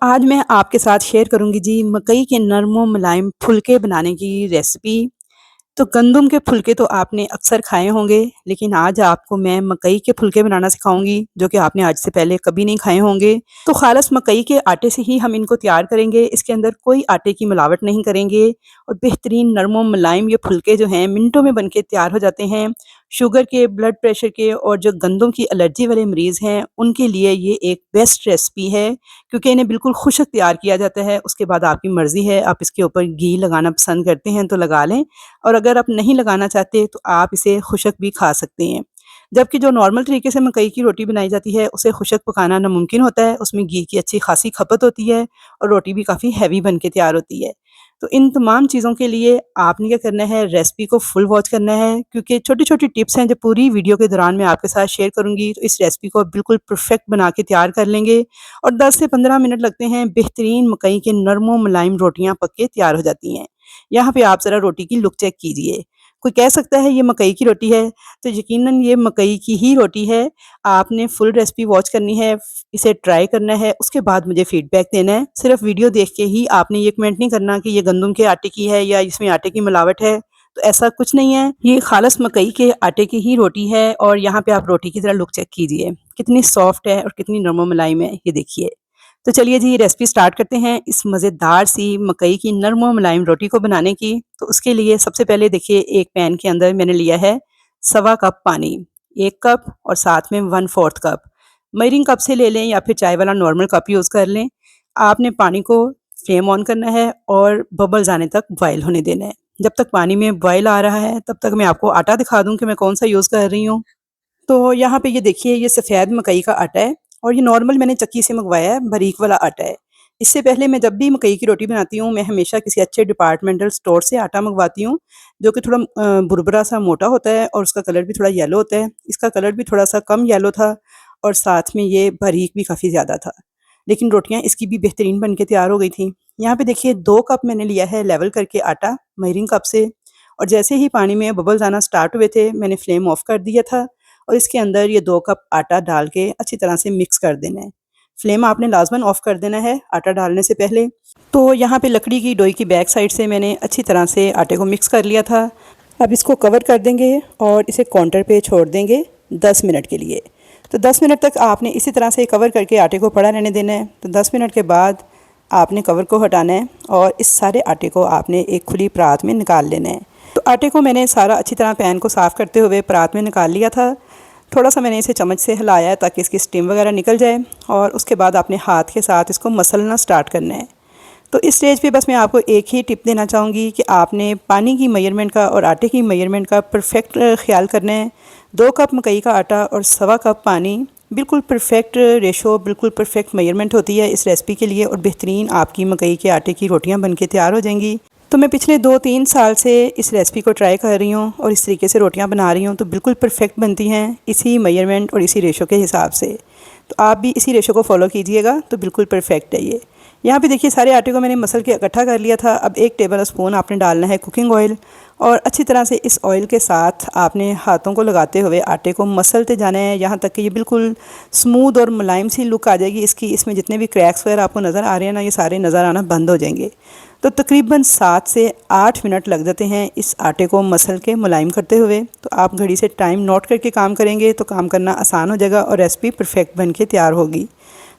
आज मैं आपके साथ शेयर करूँगी जी मकई के नरम व मुलायम फुलके बनाने की रेसिपी। तो गंदम के फुलके तो आपने अक्सर खाए होंगे, लेकिन आज आपको मैं मकई के फुलके बनाना सिखाऊँगी, जो कि आपने आज से पहले कभी नहीं खाए होंगे। तो खालिस मकई के आटे से ही हम इनको तैयार करेंगे, इसके अंदर कोई आटे की मिलावट नहीं करेंगे और बेहतरीन नरम व मुलायम ये फुलके जो हैं मिनटों में बन के तैयार हो जाते हैं। शुगर के, ब्लड प्रेशर के और जो गंदम की एलर्जी वाले मरीज़ हैं, उनके लिए ये एक बेस्ट रेसिपी है, क्योंकि इन्हें बिल्कुल खुश्क तैयार किया जाता है। उसके बाद आपकी मर्ज़ी है, आप इसके ऊपर घी लगाना पसंद करते हैं तो लगा लें, और अगर आप नहीं लगाना चाहते तो आप इसे खुश्क भी खा सकते हैं। जबकि जो नॉर्मल तरीके से मकई की रोटी बनाई जाती है, उसे खुश्क पकाना नामुमकिन होता है, उसमें घी की अच्छी खासी खपत होती है और रोटी भी काफ़ी हैवी बन के तैयार होती है। तो इन तमाम चीज़ों के लिए आपने क्या करना है, रेसिपी को फुल वॉच करना है, क्योंकि छोटी-छोटी टिप्स हैं जो पूरी वीडियो के दौरान मैं आपके साथ शेयर करूँगी, तो इस रेसिपी को बिल्कुल परफेक्ट बना के तैयार कर लेंगे और 10 से 15 मिनट लगते हैं, बेहतरीन मकई के नरम व मुलायम रोटियाँ पक के तैयार हो जाती हैं। यहाँ पे आप ज़रा रोटी की लुक चेक कीजिए। कोई कह सकता है ये मकई की रोटी है, तो यकीनन ये मकई की ही रोटी है। आपने फुल रेसिपी वॉच करनी है, इसे ट्राई करना है, उसके बाद मुझे फीडबैक देना है। सिर्फ़ वीडियो देख के ही आपने ये कमेंट नहीं करना कि ये गंदम के आटे की है या इसमें आटे की मिलावट है, तो ऐसा कुछ नहीं है। ये खालिस मकई के आटे की ही रोटी है और यहाँ पे आप रोटी की ज़रा लुक चेक कीजिए, कितनी सॉफ्ट है और कितनी नरम व मुलायम है, ये देखिए। तो चलिए जी रेसिपी स्टार्ट करते हैं इस मज़ेदार सी मकई की नरम व मुलायम रोटी को बनाने की। तो उसके लिए सबसे पहले देखिए, एक पैन के अंदर मैंने लिया है सवा कप पानी, 1 कप और साथ में 1/4 कप। मेजरिंग कप से ले लें या फिर चाय वाला नॉर्मल कप यूज़ कर लें। आपने पानी को फ्लेम ऑन करना है और बबल्स आने तक बॉयल होने देना है। जब तक पानी में बॉयल आ रहा है, तब तक मैं आपको आटा दिखा दूँ कि मैं कौन-सा यूज़ कर रही हूँ। तो यहाँ पे ये देखिए, ये सफ़ेद मकई का आटा है और ये नॉर्मल मैंने चक्की से मंगवाया है, बारीक वाला आटा है। इससे पहले मैं जब भी मकई की रोटी बनाती हूँ, मैं हमेशा किसी अच्छे डिपार्टमेंटल स्टोर से आटा मंगवाती हूँ, जो कि थोड़ा बुरबुरा सा मोटा होता है और उसका कलर भी थोड़ा येलो होता है। इसका कलर भी थोड़ा-सा कम येलो था और साथ में ये बारीक भी काफ़ी ज़्यादा था। लेकिन रोटियाँ इसकी भी बेहतरीन बन के तैयार हो गई थी। यहाँ पे देखिए 2 कप मैंने लिया है लेवल करके आटा मेजरिंग कप से, और जैसे ही पानी में बबल्स आना स्टार्ट हुए थे, मैंने फ्लेम ऑफ कर दिया था और इसके अंदर ये 2 कप आटा डाल के अच्छी तरह से मिक्स कर देना है। फ्लेम आपने लाज़मन ऑफ कर देना है आटा डालने से पहले। तो यहाँ पे लकड़ी की डोई की बैक साइड से मैंने अच्छी तरह से आटे को मिक्स कर लिया था। अब इसको कवर कर देंगे और इसे काउंटर पे छोड़ देंगे 10 मिनट के लिए। तो 10 मिनट तक आपने इसी तरह से कवर करके आटे को पड़ा रहने देना है। तो 10 मिनट के बाद आपने कवर को हटाना है और इस सारे आटे को आपने एक खुली परात में निकाल लेना है। तो आटे को मैंने सारा अच्छी तरह पैन को साफ़ करते हुए परात में निकाल लिया था। थोड़ा-सा मैंने इसे चम्मच से हिलाया है ताकि इसकी स्टीम वगैरह निकल जाए, और उसके बाद आपने हाथ के साथ इसको मसलना स्टार्ट करना है। तो इस स्टेज पे बस मैं आपको एक ही टिप देना चाहूँगी कि आपने पानी की मेजरमेंट का और आटे की मेजरमेंट का परफेक्ट ख्याल करना है। 2 कप मकई का आटा और सवा कप पानी, बिल्कुल परफेक्ट रेशो, बिल्कुल परफेक्ट मेजरमेंट होती है इस रेसिपी के लिए, और बेहतरीन आपकी मकई के आटे की रोटियाँ बन के तैयार हो जाएंगी। तो मैं पिछले 2-3 साल से इस रेसिपी को ट्राई कर रही हूँ और इस तरीके से रोटियाँ बना रही हूँ, तो बिल्कुल परफेक्ट बनती हैं इसी मेजरमेंट और इसी रेशो के हिसाब से। तो आप भी इसी रेशो को फॉलो कीजिएगा तो बिल्कुल परफेक्ट है ये। यहाँ पे देखिए सारे आटे को मैंने मसल के इकट्ठा कर लिया था। अब 1 टेबल स्पून आपने डालना है कुकिंग ऑयल, और अच्छी तरह से इस ऑयल के साथ आपने हाथों को लगाते हुए आटे को मसलते जाना है, यहाँ तक कि ये बिल्कुल स्मूथ और मुलायम सी लुक आ जाएगी इसकी। इसमें जितने भी क्रैक्स वगैरह आपको नज़र आ रहे हैं ना, ये सारे नज़र आना बंद हो जाएंगे। तो तकरीबन 7 से 8 मिनट लग जाते हैं इस आटे को मसल के मुलायम करते हुए। तो आप घड़ी से टाइम नोट करके काम करेंगे तो काम करना आसान हो जाएगा और रेसिपी परफेक्ट बन के तैयार होगी।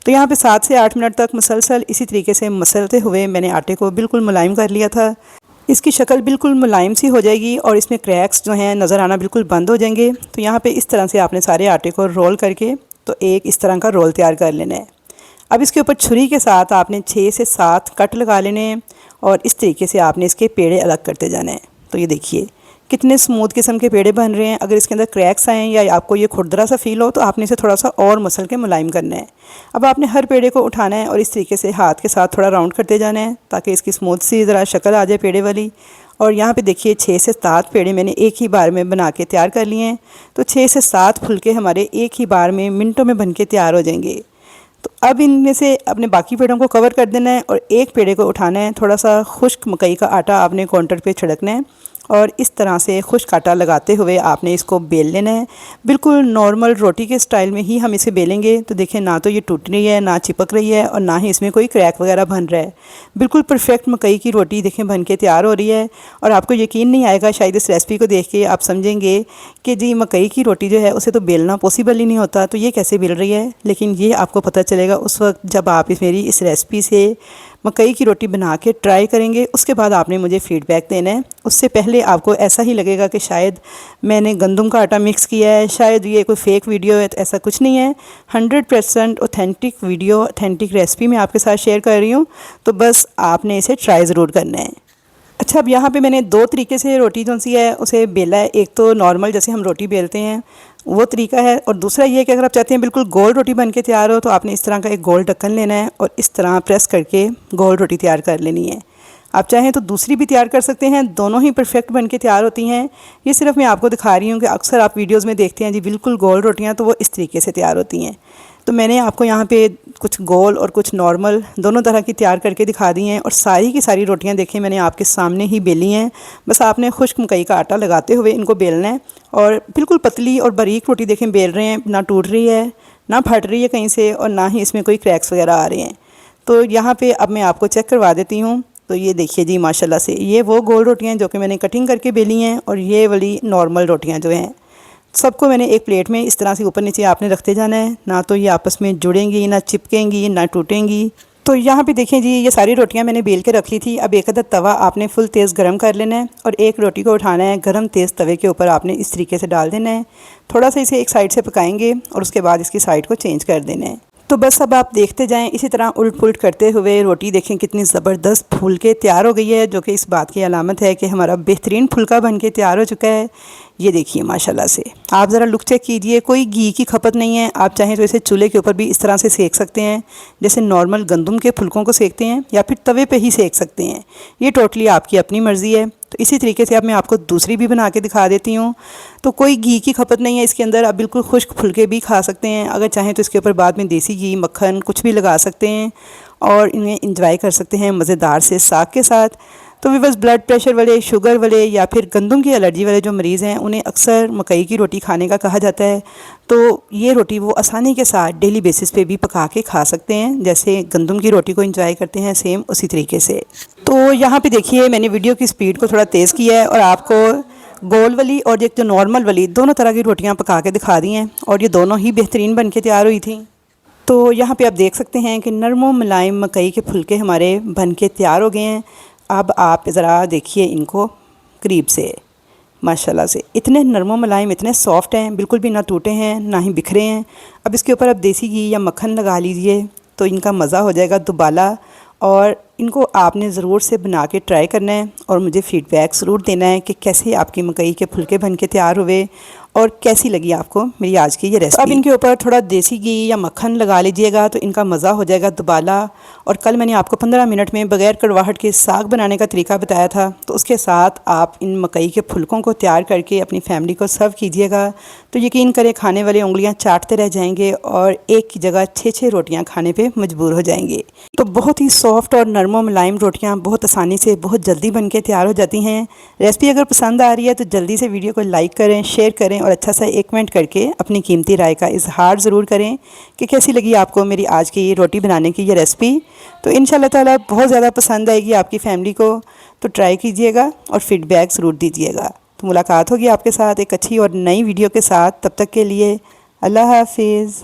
तो यहाँ पे 7 से 8 मिनट तक मुसलसल इसी तरीके से मसलते हुए मैंने आटे को बिल्कुल मुलायम कर लिया था। इसकी शक्ल बिल्कुल मुलायम सी हो जाएगी और इसमें क्रैक्स जो हैं नज़र आना बिल्कुल बंद हो जाएंगे। तो यहाँ पे इस तरह से आपने सारे आटे को रोल करके तो एक इस तरह का रोल तैयार कर लेना है। अब इसके ऊपर छुरी के साथ आपने 6 से 7 कट लगा लेने हैं और इस तरीके से आपने इसके पेड़े अलग करते जाना है। तो ये देखिए कितने स्मूथ किस्म के पेड़े बन रहे हैं। अगर इसके अंदर क्रैक्स आएँ या आपको ये खुरदरा सा फील हो तो आपने इसे थोड़ा सा और मसल के मुलायम करना है। अब आपने हर पेड़े को उठाना है और इस तरीके से हाथ के साथ थोड़ा राउंड करते जाना है ताकि इसकी स्मूथ सी ज़रा शक्ल आ जाए पेड़े वाली। और यहाँ पे देखिए 6 से 7 पेड़े मैंने एक ही बार में बना के तैयार कर लिए हैं। तो 6 से 7 फुलके हमारे एक ही बार में मिनटों में बन के तैयार हो जाएंगे। तो अब इनमें से अपने बाकी पेड़ों को कवर कर देना है और एक पेड़े को उठाना है। थोड़ा सा खुश्क मकई का आटा आपने काउंटर पे छिड़कना है और इस तरह से खुश्क आटा लगाते हुए आपने इसको बेल लेना है। बिल्कुल नॉर्मल रोटी के स्टाइल में ही हम इसे बेलेंगे। तो देखें, ना तो ये टूट रही है, ना चिपक रही है, और ना ही इसमें कोई क्रैक वगैरह बन रहा है। बिल्कुल परफेक्ट मकई की रोटी देखें बन के तैयार हो रही है। और आपको यकीन नहीं आएगा, शायद इस रेसिपी को देख के आप समझेंगे कि जी मकई की रोटी जो है उसे तो बेलना पॉसिबल ही नहीं होता, तो ये कैसे बेल रही है। लेकिन ये आपको पता चलेगा उस वक्त जब आप मेरी इस रेसिपी से मकई की रोटी बना के ट्राई करेंगे। उसके बाद आपने मुझे फ़ीडबैक देना है। उससे पहले आपको ऐसा ही लगेगा कि शायद मैंने गंदम का आटा मिक्स किया है, शायद ये कोई फ़ेक वीडियो है। तो ऐसा कुछ नहीं है, 100% ऑथेंटिक वीडियो, ऑथेंटिक रेसिपी मैं आपके साथ शेयर कर रही हूँ। तो बस आपने इसे ट्राई ज़रूर करना है। अच्छा, अब यहाँ पे मैंने 2 तरीके से रोटी जो सी है उसे बेला है। एक तो नॉर्मल जैसे हम रोटी बेलते हैं वो तरीका है, और दूसरा ये है कि अगर आप चाहते हैं बिल्कुल गोल रोटी बन के तैयार हो तो आपने इस तरह का एक गोल ढक्कन लेना है और इस तरह प्रेस करके गोल रोटी तैयार कर लेनी है। आप चाहें तो दूसरी भी तैयार कर सकते हैं, दोनों ही परफेक्ट बन के तैयार होती हैं। ये सिर्फ मैं आपको दिखा रही हूँ कि अक्सर आप वीडियोज़ में देखते हैं जी बिल्कुल गोल रोटियाँ, तो वो इस तरीके से तैयार होती हैं। तो मैंने आपको यहाँ पे कुछ गोल और कुछ नॉर्मल दोनों तरह की तैयार करके दिखा दी हैं, और सारी की सारी रोटियाँ देखें मैंने आपके सामने ही बेली हैं। बस आपने खुश्क मकई का आटा लगाते हुए इनको बेलना है, और बिल्कुल पतली और बारीक रोटी देखें बेल रहे हैं, ना टूट रही है, ना फट रही है कहीं से, और ना ही इसमें कोई क्रैक्स वगैरह आ रहे हैं। तो यहाँ पे अब मैं आपको चेक करवा देती हूँ। तो ये देखिए जी, माशाल्लाह से ये वो गोल रोटियाँ जो कि मैंने कटिंग करके बेली हैं, और ये वाली नॉर्मल रोटियाँ जो हैं सबको मैंने एक प्लेट में इस तरह से ऊपर नीचे आपने रखते जाना है। ना तो ये आपस में जुड़ेंगी, ना चिपकेंगी, ना टूटेंगी। तो यहाँ पे देखें जी, ये सारी रोटियाँ मैंने बेल के रख ली थी। अब एक अदद तवा आपने फुल तेज़ गरम कर लेना है, और एक रोटी को उठाना है, गरम तेज़ तवे के ऊपर आपने इस तरीके से डाल देना है। थोड़ा सा इसे एक साइड से पकाएंगे और उसके बाद इसकी साइड को चेंज कर देना है। तो बस अब आप देखते जाएं, इसी तरह उलट पुलट करते हुए रोटी देखें कितनी ज़बरदस्त फूल के तैयार हो गई है, जो कि इस बात की अलामत है कि हमारा बेहतरीन फुल्का बन के तैयार हो चुका है। ये देखिए माशाल्लाह से, आप ज़रा लुक चेक कीजिए, कोई घी की खपत नहीं है। आप चाहें तो इसे चूल्हे के ऊपर भी इस तरह से सेक सकते हैं, जैसे नॉर्मल गंदम के फुलकों को सेकते हैं, या फिर तवे पे ही सेक सकते हैं। ये टोटली आपकी अपनी मर्ज़ी है। तो इसी तरीके से अब मैं आपको दूसरी भी बना के दिखा देती हूँ। तो कोई घी की खपत नहीं है इसके अंदर, आप बिल्कुल खुश्क फुलके भी खा सकते हैं। अगर चाहें तो इसके ऊपर बाद में देसी घी, मक्खन कुछ भी लगा सकते हैं और इन्हें इंजॉय कर सकते हैं मज़ेदार से साग के साथ। तो भी बस ब्लड प्रेशर वाले, शुगर वाले, या फिर गंदम की एलर्जी वाले जो मरीज़ हैं उन्हें अक्सर मकई की रोटी खाने का कहा जाता है। तो ये रोटी वो आसानी के साथ डेली बेसिस पे भी पका के खा सकते हैं, जैसे गंदम की रोटी को एंजॉय करते हैं सेम उसी तरीके से। तो यहाँ पे देखिए मैंने वीडियो की स्पीड को थोड़ा तेज़ किया है और आपको गोल वाली और एक जो नॉर्मल वाली दोनों तरह की रोटियाँ पका के दिखा दी हैं, और ये दोनों ही बेहतरीन बन के तैयार हुई थी। तो यहाँ पे आप देख सकते हैं कि नरम मुलायम मकई के फुलके हमारे बन के तैयार हो गए हैं। अब आप ज़रा देखिए इनको करीब से, माशाल्लाह से इतने नरम मुलायम, इतने सॉफ्ट हैं, बिल्कुल भी ना टूटे हैं ना ही बिखरे हैं। अब इसके ऊपर आप देसी घी या मक्खन लगा लीजिए तो इनका मज़ा हो जाएगा दुबाला। और इनको आपने ज़रूर से बना के ट्राई करना है और मुझे फ़ीडबैक ज़रूर देना है कि कैसे आपकी मकई के फुलके बन के तैयार हुए और कैसी लगी आपको मेरी आज की ये रेसिपी। अब इनके ऊपर थोड़ा देसी घी या मक्खन लगा लीजिएगा तो इनका मज़ा हो जाएगा दुबाला। और कल मैंने आपको 15 मिनट में बग़ैर कड़वाहट के साग बनाने का तरीका बताया था, तो उसके साथ आप इन मकई के फुलकों को तैयार करके अपनी फैमिली को सर्व कीजिएगा तो यकीन करें खाने वाले उंगलियां चाटते रह जाएंगे और एक की जगह 6-6 रोटियां खाने पे मजबूर हो जाएंगे। तो बहुत ही सॉफ्ट और नरम मुलायम रोटियां बहुत आसानी से बहुत जल्दी बन के तैयार हो जाती हैं। रेसिपी अगर पसंद आ रही है तो जल्दी से वीडियो को लाइक करें, शेयर करें और अच्छा सा एक कमेंट करके अपनी कीमती राय का इजहार ज़रूर करें कि कैसी लगी आपको मेरी आज की रोटी बनाने की ये रेसिपी। तो इंशाल्लाह ताला बहुत ज़्यादा पसंद आएगी आपकी फैमिली को, तो ट्राई कीजिएगा और फीडबैक ज़रूर दीजिएगा। तो मुलाकात होगी आपके साथ एक अच्छी और नई वीडियो के साथ, तब तक के लिए अल्लाह हाफिज़।